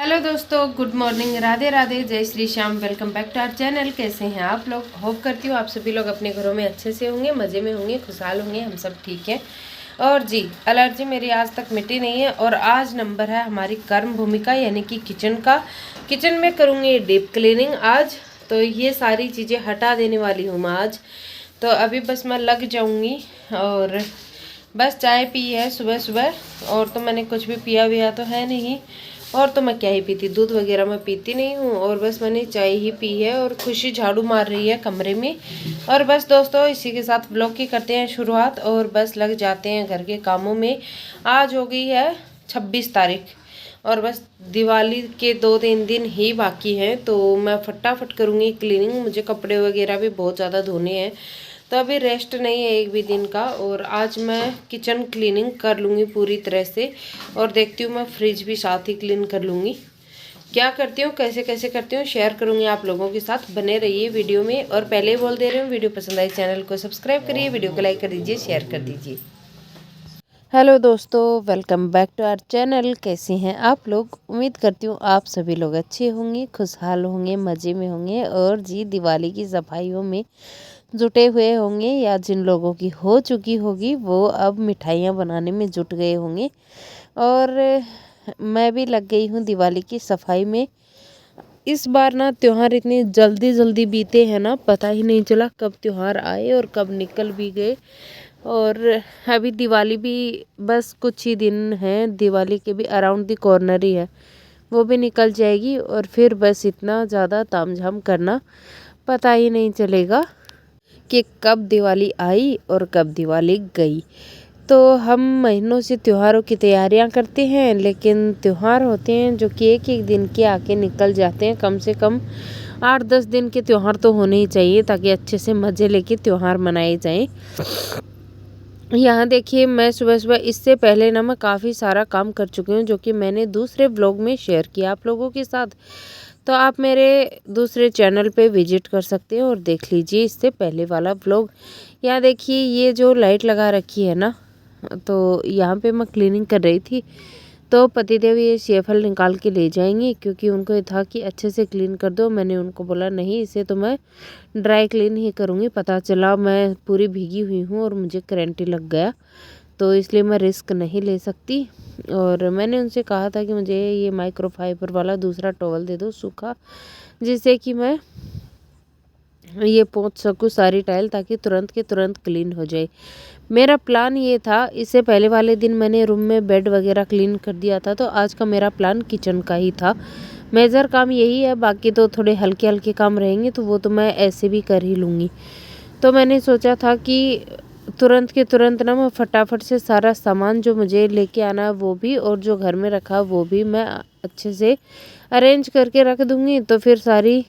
Hello दोस्तों, good morning, Radhe Radhe, जय Shri Shyam. Welcome back to our channel. कैसे हैं आप लोग? होप करती हूँ आप सभी लोग अपने घरों में अच्छे से होंगे, मज़े में होंगे, खुशहाल होंगे। हम सब ठीक हैं। और जी, एलर्जी मेरी आज तक मिटी नहीं है। और आज नंबर है हमारी कर्म भूमिका यानी कि किचन का। किचन में करूँगी डीप क्लीनिंग आज। तो ये सारी चीज़ें हटा देने वाली हूँ मैं आज। तो अभी बस मैं लग जाऊँगी। और बस चाय पी है सुबह सुबह, और तो मैंने कुछ भी पिया विया तो है नहीं। और तो मैं क्या ही पीती, दूध वगैरह मैं पीती नहीं हूँ। और बस मैंने चाय ही पी है। और खुशी झाड़ू मार रही है कमरे में। और बस दोस्तों, इसी के साथ ब्लॉग की करते हैं शुरुआत और बस लग जाते हैं घर के कामों में। आज हो गई है 26 तारीख और बस दिवाली के 2-3 दिन ही बाकी हैं। तो मैं फटाफट करूँगी क्लीनिंग। मुझे कपड़े वगैरह भी बहुत ज़्यादा धोने हैं, तो अभी रेस्ट नहीं है एक भी दिन का। और आज मैं किचन क्लीनिंग कर लूँगी पूरी तरह से। और देखती हूँ मैं फ्रिज भी साथ ही क्लीन कर लूँगी। क्या करती हूँ, कैसे कैसे करती हूँ, शेयर करूँगी आप लोगों के साथ। बने रहिए वीडियो में। और पहले ही बोल दे रही हूँ, वीडियो पसंद आई चैनल को सब्सक्राइब करिए, वीडियो को लाइक कर दीजिए, शेयर कर दीजिए। हेलो दोस्तों, welcome back to our channel. कैसे हैं आप लोग? उम्मीद करती हूँ आप सभी लोग अच्छे होंगे, खुशहाल होंगे, मज़े में होंगे। और जी, दिवाली की सफाइयों में जुटे हुए होंगे, या जिन लोगों की हो चुकी होगी वो अब मिठाइयाँ बनाने में जुट गए होंगे। और मैं भी लग गई हूँ दिवाली की सफाई में। इस बार ना त्योहार इतनी जल्दी जल्दी बीते हैं ना, पता ही नहीं चला कब त्योहार आए और कब निकल भी गए। और अभी दिवाली भी बस कुछ ही दिन हैं, दिवाली के भी अराउंड द कॉर्नर ही है, वो भी निकल जाएगी। और फिर बस इतना ज़्यादा तामझाम करना, पता ही नहीं चलेगा कि कब दिवाली आई और कब दिवाली गई। तो हम महीनों से त्योहारों की तैयारियां करते हैं, लेकिन त्यौहार होते हैं जो कि एक एक दिन के आके निकल जाते हैं। कम से कम 8-10 दिन के त्यौहार तो होने ही चाहिए, ताकि अच्छे से मज़े लेके त्यौहार मनाए जाएं। यहाँ देखिए, मैं सुबह सुबह इससे पहले ना मैं काफ़ी सारा काम कर चुकी हूँ, जो कि मैंने दूसरे ब्लॉग में शेयर किया आप लोगों के साथ। तो आप मेरे दूसरे चैनल पे विजिट कर सकते हैं और देख लीजिए इससे पहले वाला ब्लॉग। यहाँ देखिए, ये जो लाइट लगा रखी है ना, तो यहाँ पे मैं क्लीनिंग कर रही थी। तो पतिदेव ये शेफल निकाल के ले जाएंगे, क्योंकि उनको ये था कि अच्छे से क्लीन कर दो। मैंने उनको बोला नहीं, इसे तो मैं ड्राई क्लीन ही करूँगी। पता चला मैं पूरी भीगी हुई हूँ और मुझे करंट ही लग गया, तो इसलिए मैं रिस्क नहीं ले सकती। और मैंने उनसे कहा था कि मुझे ये माइक्रोफाइबर वाला दूसरा टॉवल दे दो सूखा, जिससे कि मैं ये पोंछ सकूँ सारी टाइल, ताकि तुरंत के तुरंत क्लीन हो जाए। मेरा प्लान ये था, इससे पहले वाले दिन मैंने रूम में बेड वगैरह क्लीन कर दिया था, तो आज का मेरा प्लान किचन का ही था। मेजर काम यही है, बाकी तो थोड़े हल्के हल्के काम रहेंगे, तो वो तो मैं ऐसे भी कर ही लूँगी। तो मैंने सोचा था कि तुरंत के तुरंत ना मैं फटाफट से सारा सामान जो मुझे लेके आना है वो भी, और जो घर में रखा वो भी मैं अच्छे से अरेंज करके रख दूँगी, तो फिर सारी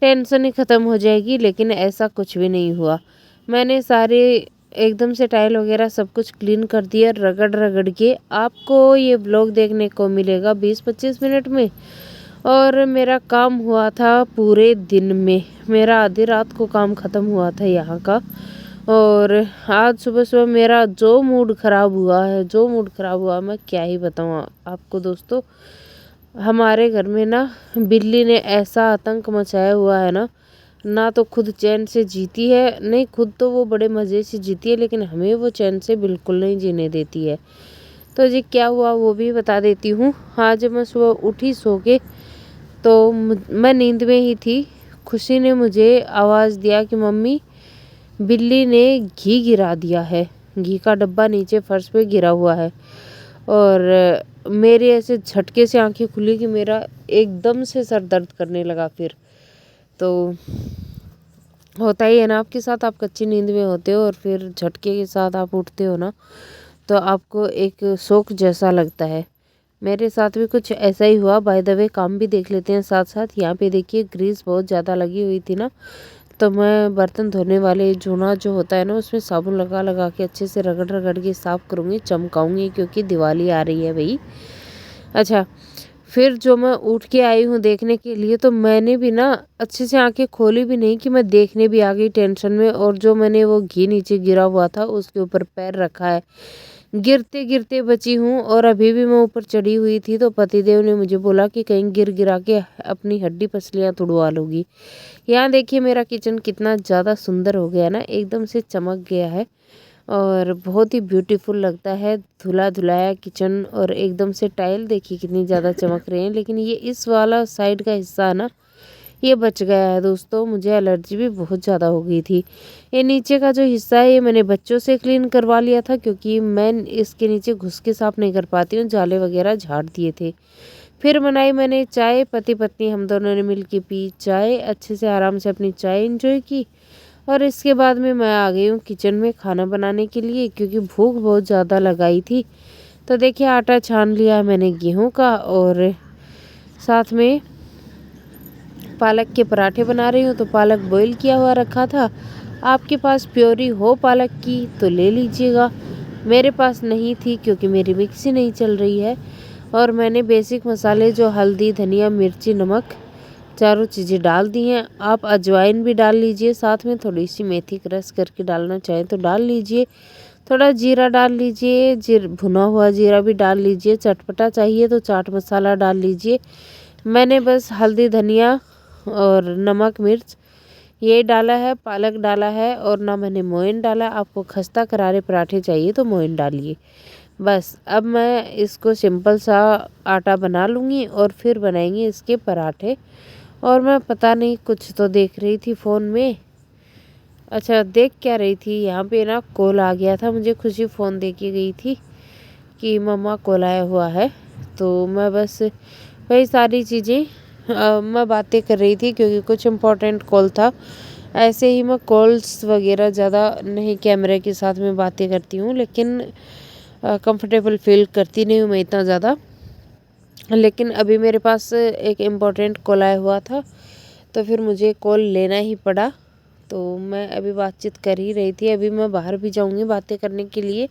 टेंशन ही ख़त्म हो जाएगी। लेकिन ऐसा कुछ भी नहीं हुआ। मैंने सारे एकदम से टाइल वगैरह सब कुछ क्लीन कर दिया, रगड़ रगड़ के। आपको ये ब्लॉग देखने को मिलेगा 20-25 मिनट में। और मेरा काम हुआ था पूरे दिन में, मेरा आधी रात को काम ख़त्म हुआ था यहाँ का। और आज सुबह सुबह मेरा जो मूड ख़राब हुआ है, जो मूड ख़राब हुआ, मैं क्या ही बताऊँ आपको दोस्तों। हमारे घर में ना बिल्ली ने ऐसा आतंक मचाया हुआ है ना, ना तो खुद चैन से जीती है, नहीं खुद तो वो बड़े मज़े से जीती है, लेकिन हमें वो चैन से बिल्कुल नहीं जीने देती है। तो जी क्या हुआ वो भी बता देती हूँ। आज मैं सुबह उठी सो के, तो मैं नींद में ही थी। खुशी ने मुझे आवाज़ दिया कि मम्मी, बिल्ली ने घी गिरा दिया है, घी का डब्बा नीचे फर्श पे गिरा हुआ है। और मेरे ऐसे झटके से आंखें खुली कि मेरा एकदम से सर दर्द करने लगा। फिर तो होता ही है ना आपके साथ, आप कच्ची नींद में होते हो और फिर झटके के साथ आप उठते हो ना, तो आपको एक शौक जैसा लगता है। मेरे साथ भी कुछ ऐसा ही हुआ। बाय द वे, काम भी देख लेते हैं साथ साथ। यहाँ पे देखिए, ग्रीस बहुत ज़्यादा लगी हुई थी ना, तो मैं बर्तन धोने वाले जूना जो होता है ना, उसमें साबुन लगा लगा के अच्छे से रगड़ रगड़ के साफ़ करूँगी, चमकाऊँगी, क्योंकि दिवाली आ रही है भाई। अच्छा, फिर जो मैं उठ के आई हूँ देखने के लिए, तो मैंने भी ना अच्छे से आंखें खोली भी नहीं कि मैं देखने भी आ गई टेंशन में। और जो मैंने वो घी नीचे गिरा हुआ था उसके ऊपर पैर रखा है, गिरते गिरते बची हूँ। और अभी भी मैं ऊपर चढ़ी हुई थी तो पतिदेव ने मुझे बोला कि कहीं गिर गिरा के अपनी हड्डी पसलियाँ तुड़वा लोगी। यहाँ देखिए मेरा किचन कितना ज़्यादा सुंदर हो गया ना, एकदम से चमक गया है और बहुत ही ब्यूटीफुल लगता है धुला धुलाया किचन। और एकदम से टाइल देखिए कितनी ज़्यादा चमक रहे हैं। लेकिन ये इस वाला साइड का हिस्सा ना, ये बच गया है दोस्तों। मुझे एलर्जी भी बहुत ज़्यादा हो गई थी। ये नीचे का जो हिस्सा है ये मैंने बच्चों से क्लीन करवा लिया था, क्योंकि मैं इसके नीचे घुस के साफ नहीं कर पाती हूँ, जाले वगैरह झाड़ दिए थे। फिर बनाई मैंने चाय, पति पत्नी हम दोनों ने मिल के पी चाय, अच्छे से आराम से अपनी चाय एंजॉय की। और इसके बाद में मैं आ गई हूँ किचन में खाना बनाने के लिए, क्योंकि भूख बहुत ज़्यादा लगाई थी। तो देखिए आटा छान लिया मैंने गेहूं का, और साथ में पालक के पराठे बना रही हूँ। तो पालक बॉईल किया हुआ रखा था। आपके पास प्योरी हो पालक की तो ले लीजिएगा, मेरे पास नहीं थी क्योंकि मेरी मिक्सी नहीं चल रही है। और मैंने बेसिक मसाले जो हल्दी, धनिया, मिर्ची, नमक, चारों चीज़ें डाल दी हैं। आप अजवाइन भी डाल लीजिए, साथ में थोड़ी सी मेथी क्रश करके डालना चाहें तो डाल लीजिए। थोड़ा जीरा डाल लीजिए, भुना हुआ जीरा भी डाल लीजिए। चटपटा चाहिए तो चाट मसाला डाल लीजिए। मैंने बस हल्दी, धनिया और नमक, मिर्च ये डाला है, पालक डाला है, और ना मैंने मोयन डाला। आपको खस्ता करारे पराठे चाहिए तो मोयन डालिए। बस अब मैं इसको सिंपल सा आटा बना लूँगी और फिर बनाएंगे इसके पराठे। और मैं पता नहीं कुछ तो देख रही थी फ़ोन में। अच्छा, देख क्या रही थी, यहाँ पे ना कॉल आ गया था मुझे। खुशी फ़ोन दे के गई थी कि मम्मा कॉल आया हुआ है। तो मैं बस वही सारी चीज़ें मैं बातें कर रही थी, क्योंकि कुछ इम्पोर्टेंट कॉल था। ऐसे ही मैं कॉल्स वगैरह ज़्यादा नहीं कैमरे के साथ में बातें करती हूँ, लेकिन कंफर्टेबल फील करती नहीं हूँ मैं इतना ज़्यादा। लेकिन अभी मेरे पास एक इम्पोर्टेंट कॉल आया हुआ था, तो फिर मुझे कॉल लेना ही पड़ा। तो मैं अभी बातचीत कर ही रही थी। अभी मैं बाहर भी जाऊंगी बातें करने के लिए,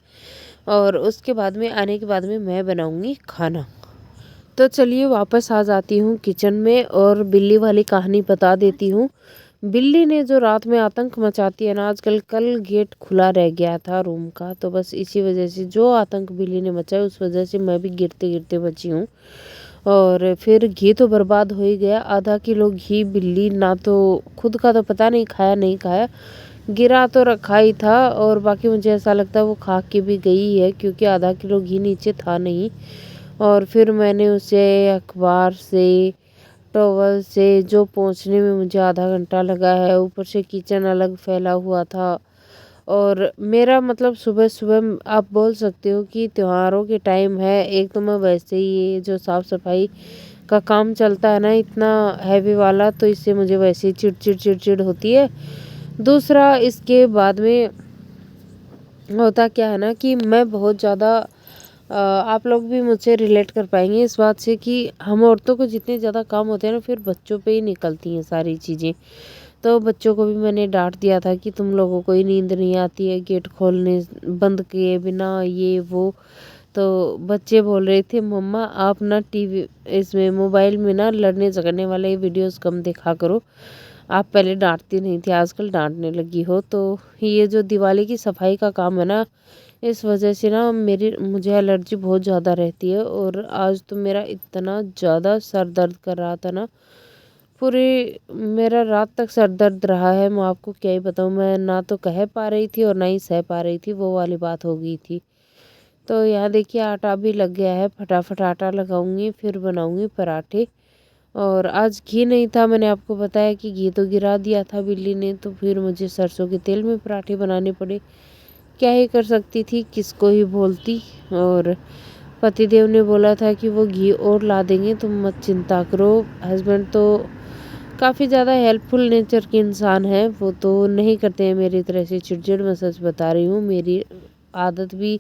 और उसके बाद में आने के बाद में मैं बनाऊंगी खाना। तो चलिए वापस आ जाती हूँ किचन में और बिल्ली वाली कहानी बता देती हूँ। बिल्ली ने जो रात में आतंक मचाती है ना आजकल, कल गेट खुला रह गया था रूम का, तो बस इसी वजह से जो आतंक बिल्ली ने मचाया उस वजह से मैं भी गिरते गिरते बची हूँ। और फिर घी तो बर्बाद हो ही गया। आधा किलो घी बिल्ली, ना तो खुद का तो पता नहीं खाया नहीं खाया, गिरा तो रखा ही था। और बाकी मुझे ऐसा लगता है वो खा के भी गई है, क्योंकि आधा किलो घी नीचे था नहीं। और फिर मैंने उसे अखबार से, टॉवल से, जो पोंछने में मुझे आधा घंटा लगा है, ऊपर से किचन अलग फैला हुआ था। और मेरा मतलब सुबह सुबह आप बोल सकते हो कि त्योहारों के टाइम है। एक तो मैं वैसे ही ये जो साफ़ सफाई का काम चलता है ना इतना हैवी वाला, तो इससे मुझे वैसे ही चिड़चिड़ चिड़चिड़ होती है। दूसरा इसके बाद में होता क्या है ना कि मैं बहुत ज़्यादा आप लोग भी मुझसे रिलेट कर पाएंगे इस बात से कि हम औरतों को जितने ज़्यादा काम होते हैं ना, फिर बच्चों पे ही निकलती हैं सारी चीज़ें। तो बच्चों को भी मैंने डांट दिया था कि तुम लोगों को ही नींद नहीं आती है गेट खोलने बंद किए बिना, ये वो। तो बच्चे बोल रहे थे मम्मा आप ना टीवी इसमें मोबाइल में ना लड़ने झगड़ने वाले वीडियोस कम देखा करो, आप पहले डांटती नहीं थी आजकल डांटने लगी हो। तो ये जो दिवाली की सफाई का काम है ना, इस वजह से ना मुझे एलर्जी बहुत ज़्यादा रहती है। और आज तो मेरा इतना ज़्यादा सर दर्द कर रहा था ना, पूरी मेरा रात तक सर दर्द रहा है। मैं आपको क्या ही बताऊँ, मैं ना तो कह पा रही थी और ना ही सह पा रही थी, वो वाली बात हो गई थी। तो यहाँ देखिए आटा भी लग गया है, फटाफट आटा लगाऊंगी फिर बनाऊंगी पराठे। और आज घी नहीं था, मैंने आपको बताया कि घी तो गिरा दिया था बिल्ली ने, तो फिर मुझे सरसों के तेल में पराठे बनाने पड़े। क्या ही कर सकती थी, किसको ही बोलती। और पतिदेव ने बोला था कि वो घी और ला देंगे, तुम मत चिंता करो। हस्बैंड तो काफ़ी ज़्यादा हेल्पफुल नेचर के इंसान है, वो तो नहीं करते हैं मेरी तरह से चिड़चिड़। मैं सच बता रही हूँ, मेरी आदत भी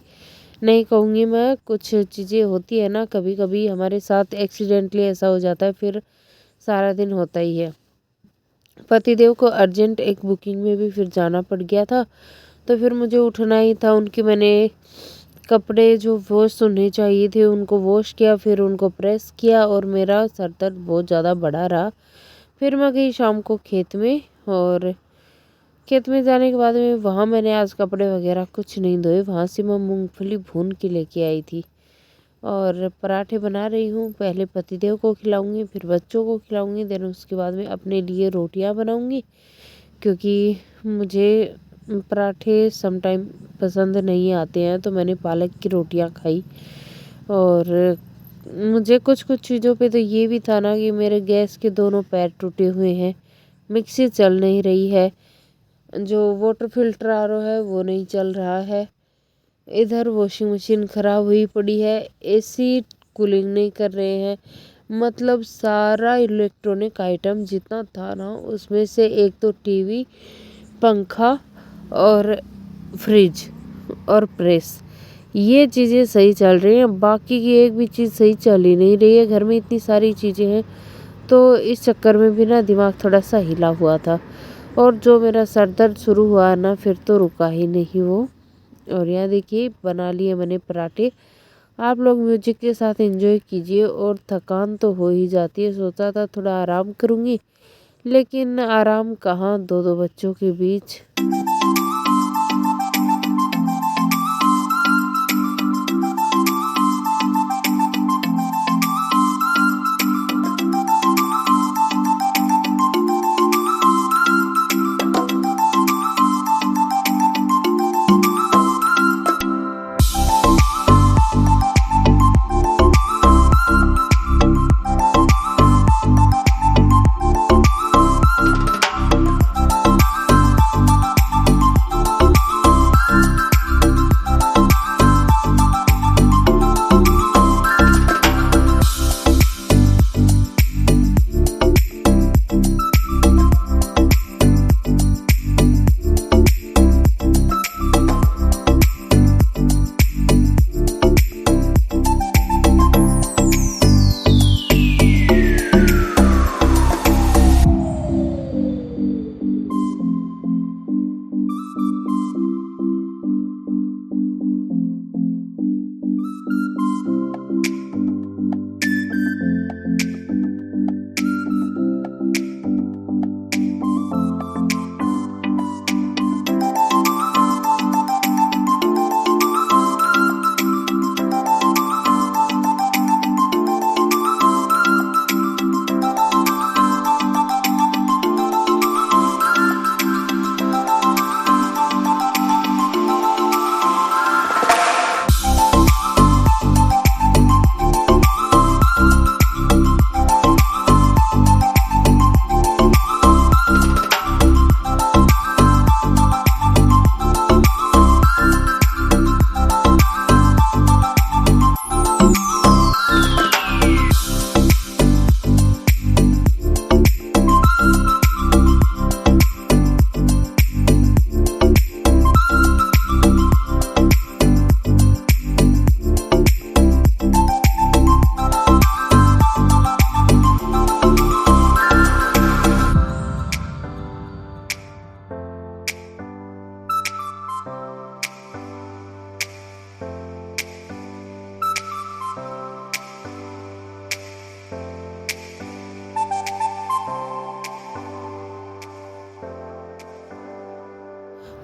नहीं कहूँगी मैं, कुछ चीज़ें होती है ना कभी कभी हमारे साथ एक्सीडेंटली ऐसा हो जाता है, फिर सारा दिन होता ही है। पतिदेव को अर्जेंट एक बुकिंग में भी फिर जाना पड़ गया था, तो फिर मुझे उठना ही था। उनके मैंने कपड़े जो वॉश होने चाहिए थे उनको वॉश किया, फिर उनको प्रेस किया, और मेरा सर दर्द बहुत ज़्यादा बढ़ा रहा। फिर मैं गई शाम को खेत में, और खेत में जाने के बाद में वहाँ मैंने आज कपड़े वगैरह कुछ नहीं धोए। वहाँ से मैं मूंगफली भून के लेके आई थी और पराठे बना रही हूँ। पहले पतिदेव को खिलाऊंगी, फिर बच्चों को खिलाऊंगी, देन उसके बाद में अपने लिए रोटियाँ बनाऊंगी, क्योंकि मुझे पराठे समटाइम पसंद नहीं आते हैं। तो मैंने पालक की रोटियाँ खाई। और मुझे कुछ कुछ चीज़ों पे तो ये भी था ना कि मेरे गैस के दोनों पैर टूटे हुए हैं, मिक्सी चल नहीं रही है, जो वाटर फिल्टर आर ओ है वो नहीं चल रहा है, इधर वॉशिंग मशीन ख़राब हुई पड़ी है, एसी कूलिंग नहीं कर रहे हैं। मतलब सारा इलेक्ट्रॉनिक आइटम जितना था ना, उसमें से एक तो टीवी, पंखा और फ्रिज और प्रेस, ये चीज़ें सही चल रही हैं। बाकी की एक भी चीज़ सही चल ही नहीं रही है। घर में इतनी सारी चीज़ें हैं, तो इस चक्कर में भी ना दिमाग थोड़ा सा हिला हुआ था। और जो मेरा सर दर्द शुरू हुआ ना, फिर तो रुका ही नहीं वो। और यहाँ देखिए बना लिए मैंने पराठे। आप लोग म्यूजिक के साथ एंजॉय कीजिए। और थकान तो हो ही जाती है, सोचा था थोड़ा आराम करूँगी, लेकिन आराम कहाँ, दो दो बच्चों के बीच।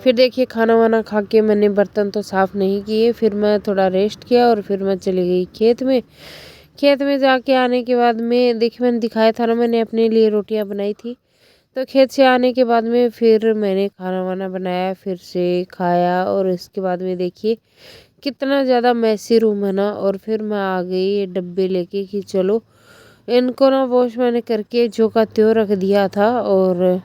फिर देखिए खाना वाना खा के मैंने बर्तन तो साफ़ नहीं किए, फिर मैं थोड़ा रेस्ट किया और फिर मैं चली गई खेत में। खेत में जाके आने के बाद में देखिए मैंने दिखाया था ना, मैंने अपने लिए रोटियां बनाई थी। तो खेत से आने के बाद में फिर मैंने खाना वाना बनाया, फिर से खाया। और इसके बाद में देखिए कितना ज़्यादा मैसी रूम है ना। और फिर मैं आ गई ये डब्बे लेके कि चलो इनको ना वॉश मैंने करके जो का त्यों रख दिया था। और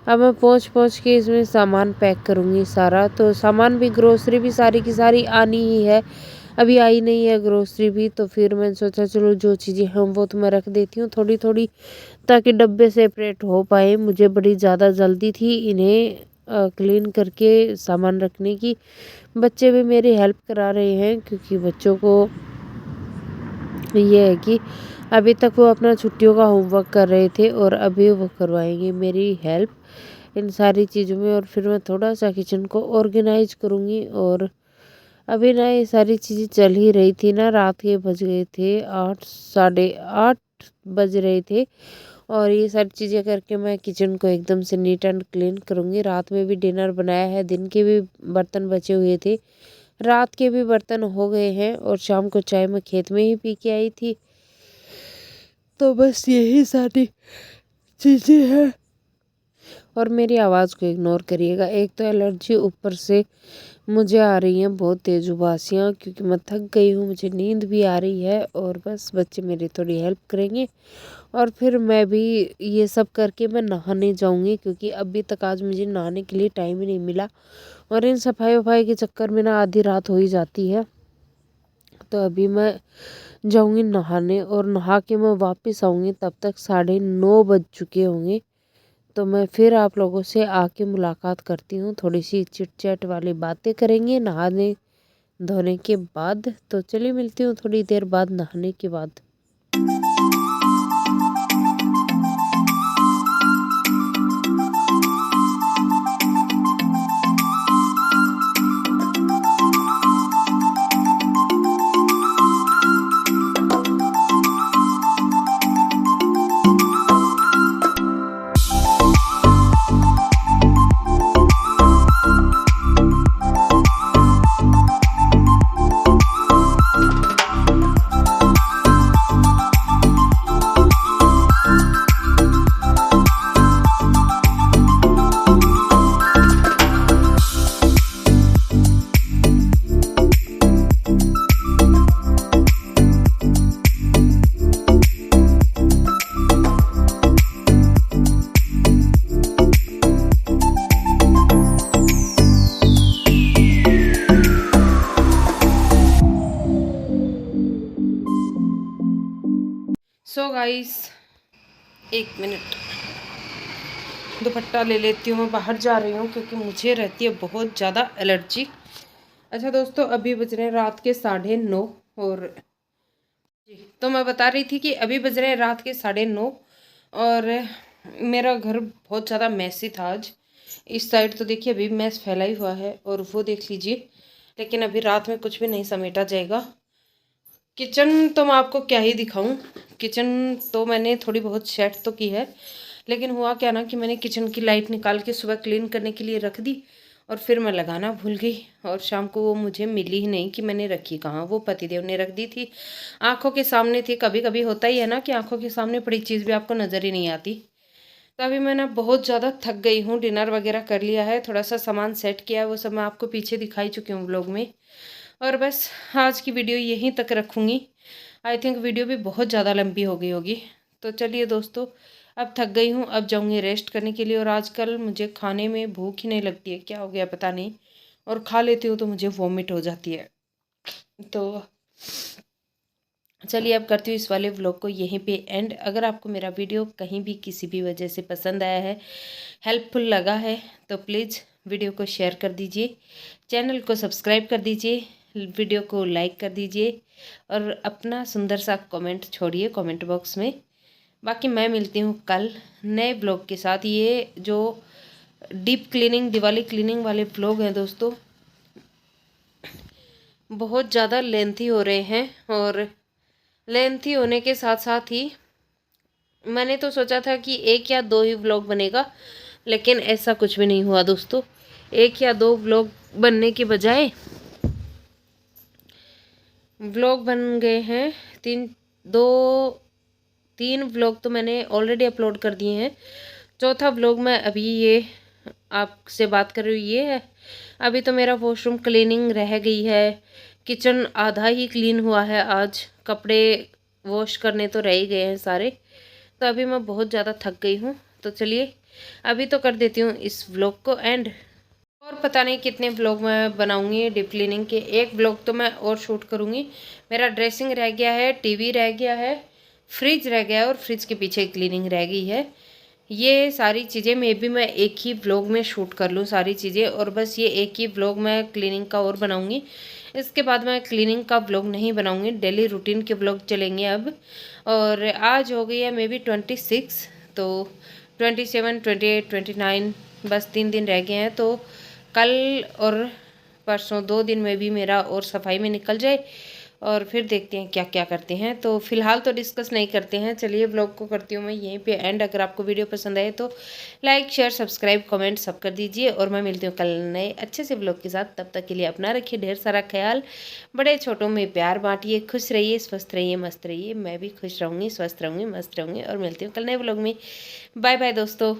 अब मैं पहुँच पहुँच के इसमें सामान पैक करूँगी सारा। तो सामान भी, ग्रोसरी भी सारी की सारी आनी ही है, अभी आई नहीं है ग्रोसरी भी। तो फिर मैंने सोचा चलो जो चीज़ें हैं वो तो मैं रख देती हूँ थोड़ी थोड़ी, ताकि डब्बे सेपरेट हो पाए। मुझे बड़ी ज़्यादा जल्दी थी इन्हें क्लीन करके सामान रखने की। बच्चे भी मेरी हेल्प करा रहे हैं, क्योंकि बच्चों को ये है कि अभी तक वो अपना छुट्टियों का होमवर्क कर रहे थे और अभी वो करवाएंगे मेरी हेल्प इन सारी चीज़ों में। और फिर मैं थोड़ा सा किचन को ऑर्गेनाइज करूँगी। और अभी ना ये सारी चीज़ें चल ही रही थी ना, रात के बज गए थे 8, साढ़े 8 बज रहे थे। और ये सारी चीज़ें करके मैं किचन को एकदम से नीट एंड क्लीन करूँगी। रात में भी डिनर बनाया है, दिन के भी बर्तन बचे हुए थे, रात के भी बर्तन हो गए हैं और शाम को चाय मैं खेत में ही पी के आई थी। तो बस यही सारी चीज़ें हैं। और मेरी आवाज़ को इग्नोर करिएगा, एक तो एलर्जी, ऊपर से मुझे आ रही हैं बहुत तेज़ उबासियाँ, क्योंकि मैं थक गई हूँ, मुझे नींद भी आ रही है। और बस बच्चे मेरी थोड़ी हेल्प करेंगे और फिर मैं भी ये सब करके मैं नहाने जाऊँगी, क्योंकि अभी तक आज मुझे नहाने के लिए टाइम ही नहीं मिला। और इन सफाई वफाई के चक्कर में ना आधी रात हो ही जाती है। तो अभी मैं जाऊँगी नहाने और नहा के मैं वापस आऊँगी, तब तक 9:30 बज चुके होंगे। तो मैं फिर आप लोगों से आके मुलाकात करती हूँ, थोड़ी सी चिट चैट वाली बातें करेंगे नहाने धोने के बाद। तो चलिए मिलती हूँ थोड़ी देर बाद नहाने के बाद। सो गाइस, एक मिनट, दुपट्टा ले लेती हूँ, मैं बाहर जा रही हूँ क्योंकि मुझे रहती है बहुत ज़्यादा एलर्जी। अच्छा दोस्तों, अभी बज रहे हैं रात के 9:30 और जी, तो मैं बता रही थी कि अभी बज रहे हैं रात के 9:30 और मेरा घर बहुत ज़्यादा मैसी था आज। इस साइड तो देखिए अभी मैस फैला ही हुआ है और वो देख लीजिए, लेकिन अभी रात में कुछ भी नहीं समेटा जाएगा। किचन तो मैं आपको क्या ही दिखाऊं, किचन तो मैंने थोड़ी बहुत सेट तो की है, लेकिन हुआ क्या ना कि मैंने किचन की लाइट निकाल के सुबह क्लीन करने के लिए रख दी और फिर मैं लगाना भूल गई और शाम को वो मुझे मिली ही नहीं कि मैंने रखी कहाँ। वो पतिदेव ने रख दी थी, आंखों के सामने थी। कभी कभी होता ही है ना कि आंखों के सामने पड़ी चीज़ भी आपको नज़र ही नहीं आती। तो अभी मैं ना बहुत ज़्यादा थक गई हूँ, डिनर वगैरह कर लिया है, थोड़ा सा सामान सेट किया है, वो सब मैं आपको पीछे दिखाई चुकी हूँ व्लॉग में। और बस आज की वीडियो यहीं तक रखूँगी। आई थिंक वीडियो भी बहुत ज़्यादा लंबी हो गई होगी। तो चलिए दोस्तों, अब थक गई हूँ, अब जाऊँगी रेस्ट करने के लिए। और आजकल मुझे खाने में भूख ही नहीं लगती है, क्या हो गया पता नहीं, और खा लेती हूँ तो मुझे वॉमिट हो जाती है। तो चलिए अब करती हूँ इस वाले व्लॉग को यहीं पे एंड। अगर आपको मेरा वीडियो कहीं भी किसी भी वजह से पसंद आया है, हेल्पफुल लगा है, तो प्लीज़ वीडियो को शेयर कर दीजिए, चैनल को सब्सक्राइब कर दीजिए, वीडियो को लाइक कर दीजिए और अपना सुंदर सा कमेंट छोड़िए कमेंट बॉक्स में। बाकी मैं मिलती हूँ कल नए ब्लॉग के साथ। ये जो डीप क्लीनिंग, दिवाली क्लीनिंग वाले ब्लॉग हैं दोस्तों, बहुत ज़्यादा लेंथी हो रहे हैं और लेंथी होने के साथ साथ ही मैंने तो सोचा था कि 1 या 2 ही व्लॉग बनेगा, लेकिन ऐसा कुछ भी नहीं हुआ दोस्तों। 1 या 2 व्लॉग बनने के बजाय व्लॉग बन गए हैं 3 व्लॉग तो मैंने ऑलरेडी अपलोड कर दिए हैं। चौथा व्लॉग मैं अभी ये आपसे बात कर रही हूँ ये है। अभी तो मेरा वॉशरूम क्लीनिंग रह गई है, किचन आधा ही क्लीन हुआ है आज, कपड़े वॉश करने तो रह ही गए हैं सारे। तो अभी मैं बहुत ज़्यादा थक गई हूँ। तो चलिए अभी तो कर देती हूँ इस व्लॉग को एंड। और पता नहीं कितने व्लॉग मैं बनाऊंगी डीप क्लीनिंग के। एक व्लॉग तो मैं और शूट करूँगी। मेरा ड्रेसिंग रह गया है, टीवी रह गया है, फ्रिज रह गया है और फ्रिज के पीछे क्लीनिंग रह गई है। ये सारी चीज़ें मे बी मैं एक ही व्लॉग में शूट कर लूँ सारी चीज़ें, और बस ये एक ही व्लॉग मैं क्लीनिंग का और बनाऊँगी। इसके बाद मैं क्लीनिंग का व्लॉग नहीं बनाऊँगी, डेली रूटीन के व्लॉग चलेंगे अब। और आज हो गई है मे बी 26, तो 27, 28, 29 बस 3 दिन रह गए हैं। तो कल और परसों 2 दिन में भी मेरा और सफाई में निकल जाए और फिर देखते हैं क्या क्या करते हैं। तो फिलहाल तो डिस्कस नहीं करते हैं, चलिए व्लॉग को करती हूँ मैं यहीं पे एंड। अगर आपको वीडियो पसंद आए तो लाइक शेयर सब्सक्राइब कमेंट सब कर दीजिए, और मैं मिलती हूँ कल नए अच्छे से व्लॉग के साथ। तब तक के लिए अपना रखिए ढेर सारा ख्याल, बड़े छोटों में प्यार बांटिए, खुश रहिए स्वस्थ रहिए मस्त रहिए। मैं भी खुश रहूँगी स्वस्थ रहूँगी मस्त रहूँगी, और मिलती हूँ कल नए व्लॉग में। बाय बाय दोस्तों।